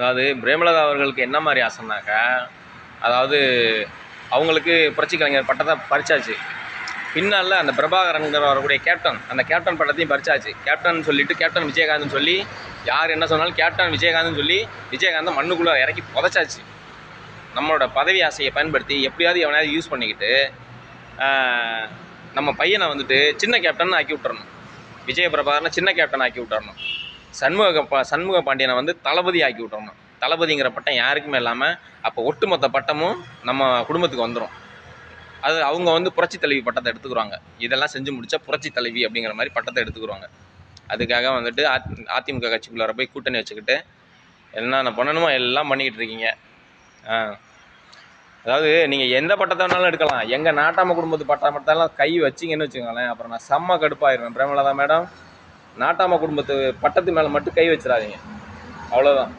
அதாவது பிரேமலதா அவர்களுக்கு என்ன மாதிரி ஆசைனாக்கா, அதாவது அவங்களுக்கு புரட்சி கலைஞர் பட்டத்தை பறிச்சாச்சு. பின்னால் அந்த பிரபாகரன்கிற வரக்கூடிய கேப்டன், அந்த கேப்டன் பட்டத்தையும் பறிச்சாச்சு. கேப்டன் சொல்லிட்டு கேப்டன் விஜயகாந்த்னு சொல்லி யார் என்ன சொன்னாலும் கேப்டன் விஜயகாந்த்னு சொல்லி விஜயகாந்தை மண்ணுக்குள்ளே இறக்கி புதைச்சாச்சு. நம்மளோட பதவி ஆசையை பயன்படுத்தி எப்படியாவது எவனையாவது யூஸ் பண்ணிக்கிட்டு நம்ம பையனை வந்துட்டு சின்ன கேப்டன் ஆக்கி விட்டுறணும். விஜய பிரபாகரனை சின்ன கேப்டன் ஆக்கி விட்டுறணும். சண்முக பாண்டியனை வந்து தளபதி ஆக்கி விட்டுறணும். தளபதிங்கிற பட்டம் யாருக்குமே இல்லாமல் அப்போ ஒட்டுமொத்த பட்டமும் நம்ம குடும்பத்துக்கு வந்துடும். அது அவங்க வந்து புரட்சி தலைவி பட்டத்தை எடுத்துக்குறாங்க. இதெல்லாம் செஞ்சு முடித்தா புரட்சி தலைவி அப்படிங்கிற மாதிரி பட்டத்தை எடுத்துக்குறாங்க. அதுக்காக வந்துட்டு அதிமுக கட்சிக்குள்ளார போய் கூட்டணி வச்சுக்கிட்டு என்னென்ன பண்ணணுமோ எல்லாம் பண்ணிக்கிட்டு இருக்கீங்க. அதாவது நீங்கள் எந்த பட்டத்தை வேணாலும் எடுக்கலாம். எங்கள் நாட்டாம குடும்பத்து பட்டமெல்லாம் கை வச்சிங்கன்னு வச்சுக்கோங்களேன், அப்புறம் நான் செம்ம கடுப்பாயிருவேன். பிரேமலதா மேடம், நாட்டாம குடும்பத்து பட்டத்து மேலே மட்டும் கை வச்சிடாதீங்க, அவ்வளோதான்.